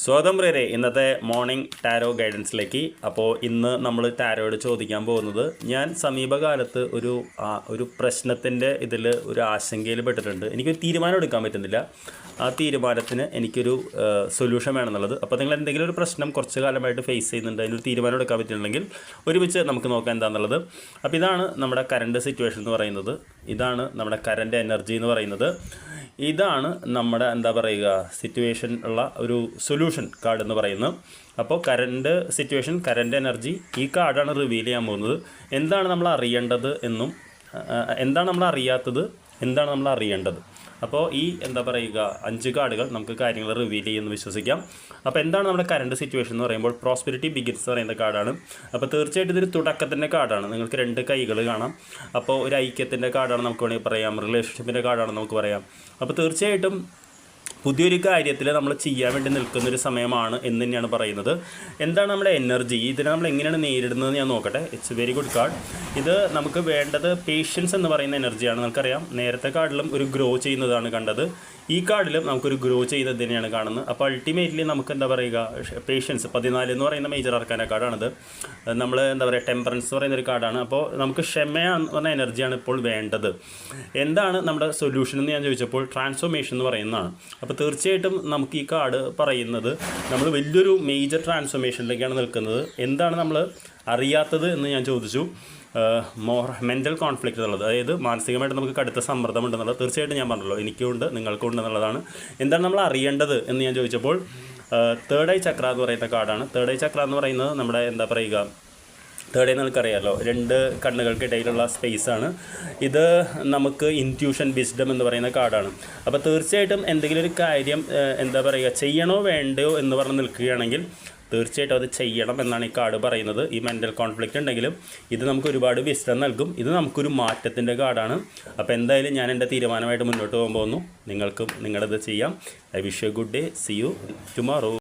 സ്വാഗതം പ്രിയരെ, ഇന്നത്തെ മോർണിംഗ് ടാരോ ഗൈഡൻസിലേക്ക്. അപ്പോൾ ഇന്ന് നമ്മൾ ടാരോയോട് ചോദിക്കാൻ പോകുന്നത്, ഞാൻ സമീപകാലത്ത് ഒരു പ്രശ്നത്തിൻ്റെ ഒരു ആശങ്കയിൽ പെട്ടിട്ടുണ്ട്. എനിക്കൊരു തീരുമാനം എടുക്കാൻ പറ്റുന്നില്ല. ആ തീരുമാനത്തിന് എനിക്കൊരു സൊല്യൂഷൻ വേണമെന്നുള്ളത്. അപ്പോൾ നിങ്ങൾ എന്തെങ്കിലും ഒരു പ്രശ്നം കുറച്ച് കാലമായിട്ട് ഫേസ് ചെയ്യുന്നുണ്ട്, അതിനൊരു തീരുമാനം എടുക്കാൻ പറ്റുന്നുണ്ടെങ്കിൽ ഒരുമിച്ച് നമുക്ക് നോക്കാം എന്താണെന്നുള്ളത്. അപ്പോൾ ഇതാണ് നമ്മുടെ കറണ്ട് സിറ്റുവേഷൻ എന്ന് പറയുന്നത്, ഇതാണ് നമ്മുടെ കറണ്ട് എനർജി എന്ന് പറയുന്നത്, ഇതാണ് നമ്മുടെ സിറ്റുവേഷൻ ഉള്ള ഒരു സൊല്യൂഷൻ കാർഡ് എന്ന് പറയുന്നത്. അപ്പോൾ കറണ്ട് സിറ്റുവേഷൻ, കറണ്ട് എനർജി, ഈ കാർഡാണ് റിവീൽ ചെയ്യാൻ പോകുന്നത്. എന്താണ് നമ്മൾ അറിയേണ്ടത് എന്നും എന്താണ് നമ്മൾ അറിയാത്തത്, എന്താണ് നമ്മൾ അറിയേണ്ടത്. അപ്പോൾ ഈ 5 കാർഡുകൾ നമുക്ക് കാര്യങ്ങൾ റിവീൽ ചെയ്യുമെന്ന് വിശ്വസിക്കാം. അപ്പോൾ എന്താണ് നമ്മുടെ കറണ്ട് സിറ്റുവേഷൻ എന്ന് പറയുമ്പോൾ, പ്രോസ്പെരിറ്റി ബിഗിൻസ് എന്ന് പറയുന്ന കാർഡാണ്. അപ്പോൾ തീർച്ചയായിട്ടും ഇതൊരു തുടക്കത്തിൻ്റെ കാർഡാണ്. നിങ്ങൾക്ക് 2 കൈകൾ കാണാം. അപ്പോൾ ഒരു ഐക്യത്തിൻ്റെ കാർഡാണ് നമുക്ക് വേണമെങ്കിൽ പറയാം, റിലേഷൻഷിപ്പിൻ്റെ കാർഡാണ് നമുക്ക് പറയാം. അപ്പോൾ തീർച്ചയായിട്ടും പുതിയൊരു കാര്യത്തിൽ നമ്മൾ ചെയ്യാൻ വേണ്ടി നിൽക്കുന്നൊരു സമയമാണ് എന്ന് തന്നെയാണ് പറയുന്നത്. എന്താണ് നമ്മുടെ എനർജി, ഇതിനെ നമ്മൾ എങ്ങനെയാണ് നേരിടുന്നത് ഞാൻ നോക്കട്ടെ. It's very good card. ഇത് നമുക്ക് വേണ്ടത് പേഷ്യൻസ് എന്ന് പറയുന്ന എനർജിയാണ്. നമുക്കറിയാം, നേരത്തെ കാർഡിലും ഒരു ഗ്രോ ചെയ്യുന്നതാണ് കണ്ടത്, ഈ കാർഡിലും നമുക്കൊരു ഗ്രോ ചെയ്യുന്നത് തന്നെയാണ് കാണുന്നത്. അപ്പോൾ അൾട്ടിമേറ്റ്ലി നമുക്ക് പേഷ്യൻസ് 14 എന്ന് പറയുന്ന മേജർ ആർക്കാന കാർഡാണിത്. നമ്മൾ ടെമ്പറൻസ് എന്ന് പറയുന്നൊരു കാർഡാണ്. അപ്പോൾ നമുക്ക് ക്ഷമയാന്ന് പറഞ്ഞ എനർജിയാണ് ഇപ്പോൾ വേണ്ടത്. എന്താണ് നമ്മുടെ സൊല്യൂഷൻ എന്ന് ഞാൻ ചോദിച്ചപ്പോൾ, ട്രാൻസ്ഫോർമേഷൻ എന്ന് പറയുന്നതാണ്. അപ്പോൾ തീർച്ചയായിട്ടും നമുക്ക് ഈ കാർഡ് പറയുന്നത്, നമ്മൾ വലിയൊരു മേജർ ട്രാൻസ്ഫോർമേഷനിലേക്കാണ് നിൽക്കുന്നത്. എന്താണ് നമ്മൾ അറിയാത്തത് എന്ന് ഞാൻ ചോദിച്ചു. മെൻ്റൽ കോൺഫ്ലിക്റ്റ് എന്നുള്ളത്, അതായത് മാനസികമായിട്ട് നമുക്ക് കടുത്ത സമ്മർദ്ദം ഉണ്ടെന്നുള്ളത് തീർച്ചയായിട്ടും ഞാൻ പറഞ്ഞല്ലോ, എനിക്കുണ്ട് നിങ്ങൾക്കും ഉണ്ടെന്നുള്ളതാണ്. എന്താണ് നമ്മൾ അറിയേണ്ടത് എന്ന് ഞാൻ ചോദിച്ചപ്പോൾ, തേർഡ് ഐ ചക്ര എന്ന് പറയുന്ന കാർഡാണ്. തേർഡ് ഐ ചക്ര എന്ന് പറയുന്നത് നമ്മുടെ തേർഡ് ഐ നിങ്ങൾക്കറിയാമല്ലോ, 2 കണ്ണുകൾക്കിടയിലുള്ള സ്പേസാണ്. ഇത് നമുക്ക് ഇൻറ്റ്യൂഷൻ, വിസ്ഡം എന്ന് പറയുന്ന കാർഡാണ്. അപ്പോൾ തീർച്ചയായിട്ടും എന്തെങ്കിലും ഒരു കാര്യം ചെയ്യണോ വേണ്ടയോ എന്ന് പറഞ്ഞ് നിൽക്കുകയാണെങ്കിൽ തീർച്ചയായിട്ടും അത് ചെയ്യണം എന്നാണ് ഈ കാർഡ് പറയുന്നത്. ഈ മെൻ്റൽ കോൺഫ്ലിക്റ്റ് ഉണ്ടെങ്കിലും ഇത് നമുക്ക് ഒരുപാട് വിസ്ഡം നൽകും. ഇത് നമുക്കൊരു മാറ്റത്തിൻ്റെ കാർഡാണ്. അപ്പോൾ എന്തായാലും ഞാൻ എൻ്റെ തീരുമാനമായിട്ട് മുന്നോട്ട് പോകാൻ പോകുന്നു. നിങ്ങൾക്കും നിങ്ങളുടേത് ചെയ്യാം. I wish you good day. See you tomorrow.